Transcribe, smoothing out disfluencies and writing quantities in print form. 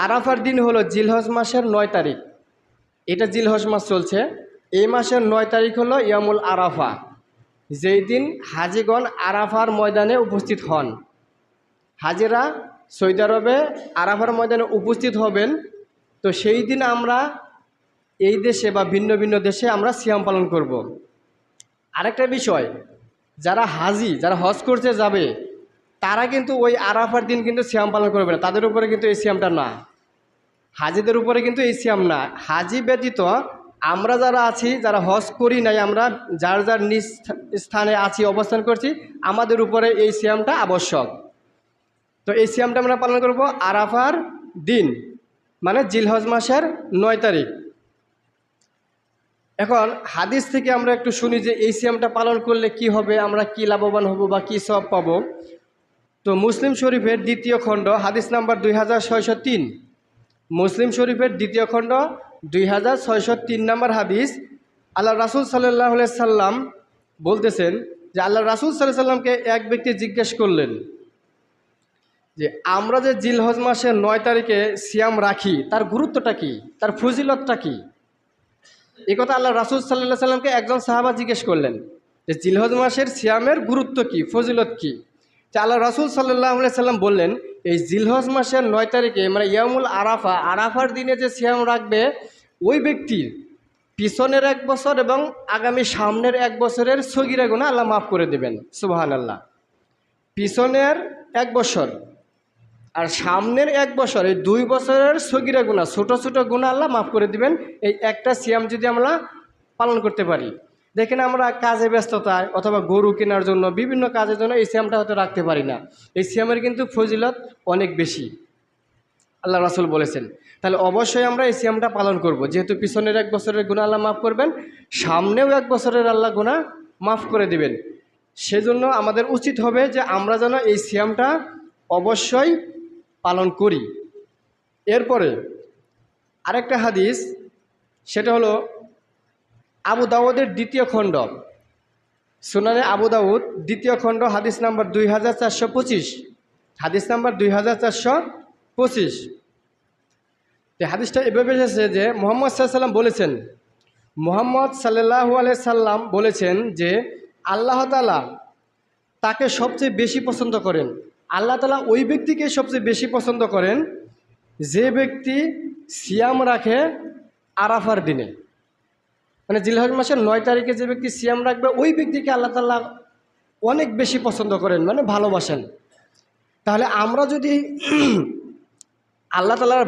আরাফার দিন হলো জিলহজ মাসের 9 তারিখ। এটা জিলহজ মাস চলছে। এই মাসের 9 তারিখ হলো ইয়ামুল আরাফা, যেই দিন হাজিগণ আরাফার ময়দানে উপস্থিত হন। হাজিরা সৌদি আরবে আরাফার ময়দানে উপস্থিত হবেন। তো সেই দিন আমরা এই দেশে বা ভিন্ন ভিন্ন দেশে আমরা সিয়াম পালন করব। আরেকটা বিষয়, যারা হাজি, যারা হজ করতে যাবে, তারা কিন্তু ওই আরাফার দিন কিন্তু সিয়াম পালন করবে না। তাদের উপরে কিন্তু এই সিয়ামটা না, হাজিদের উপরে কিন্তু এই সিয়াম না। হাজি ব্যতীত আমরা যারা আছি, যারা হজ করি নাই, আমরা যার যার নিজ স্থানে আছি, অবস্থান করছি, আমাদের উপরে এই সিয়ামটা আবশ্যক। তো এই সিয়ামটা আমরা পালন করব আরাফার দিন, মানে জিলহজ মাসের 9 তারিখ। এখন হাদিস থেকে আমরা একটু শুনি যে এই সিয়ামটা পালন করলে কি হবে, আমরা কি লাভবান হব বা কি সওয়াব পাবো। তো মুসলিম শরীফের 2য় খণ্ড হাদিস নাম্বার 2603, মুসলিম শরীফের 2য় খণ্ড 2603 নম্বর হাদিস। আল্লাহ রাসূল সাল্লাল্লাহু আলাইহি সাল্লাম বলতেছেন যে আল্লাহ রাসূল সাল্লাল্লাহু আলাইহি সাল্লামকে এক ব্যক্তি জিজ্ঞেস করলেন যে আমরা যে জিলহজ মাসের 9 তারিখে সিয়াম রাখি, তার গুরুত্বটা কি, তার ফজিলতটা কি। এই কথা আল্লাহ রাসূল সাল্লাল্লাহু আলাইহি সাল্লামকে একজন সাহাবা জিজ্ঞেস করলেন যে জিলহজ মাসের সিয়ামের গুরুত্ব কি, ফজিলত কি। যে আল্লাহ রাসূল সাল্লাল্লাহু আলাইহি সাল্লাম বললেন, এই জিলহজ মাসের 9 তারিখে মানে ইয়ামুল আরাফা, আরাফার দিনে যে সিয়াম রাখবে, ওই ব্যক্তির পিছনের 1 বছর এবং আগামী সামনের 1 বছরের সগীরা গুনাহ আল্লাহ মাফ করে দেবেন। সুবহানাল্লাহ। পিছনের 1 বছর আর সামনের 1 বছর, এই 2 বছরের সগীরা গুনাহ, ছোট ছোট গুনাহ আল্লাহ মাফ করে দিবেন এই একটা সিয়াম যদি আমরা পালন করতে পারি। দেখেন আমরা কাজে ব্যস্ততায় অথবা গরু কেনার জন্য বিভিন্ন কাজের জন্য এই সিয়ামটা হয়তো রাখতে পারি না। এই সিয়ামের কিন্তু ফজিলত অনেক বেশি, আল্লাহ রাসূল বলেছেন। তাহলে অবশ্যই আমরা এই সিয়ামটা পালন করব, যেহেতু পিছনের 1 বছরের গুনাহ আল্লাহ মাফ করবেন, সামনেও 1 বছরের আল্লাহ গুনাহ মাফ করে দিবেন। সেজন্য আমাদের উচিত হবে যে আমরা যেন এই সিয়ামটা অবশ্যই পালন করি। এরপরে আরেকটা হাদিস, সেটা হলো আবু দাউদের 2য় খণ্ড, সুনানে আবু দাউদ 2য় খণ্ড হাদিস নাম্বার 2425, হাদিস নাম্বার 2425। এই হাদিসটা এভাবে এসেছে যে মুহাম্মদ সাল্লাল্লাহু আলাইহি সাল্লাম বলেছেন, মুহাম্মদ সাল্লাল্লাহু আলাইহি সাল্লাম বলেছেন যে আল্লাহ তাআলা তাকে সবচেয়ে বেশি পছন্দ করেন। আল্লাহ তাআলা ওই ব্যক্তিকে সবচেয়ে বেশি পছন্দ করেন যে ব্যক্তি সিয়াম রাখে আরাফার দিনে। মানে জিলহজ মাসের 9 তারিখে যে ব্যক্তি সিয়াম রাখবে, ওই ব্যক্তিকে আল্লাহ তাআলা অনেক বেশি পছন্দ করেন, মানে ভালোবাসেন। তাহলে আমরা যদি আল্লাহ তাআলার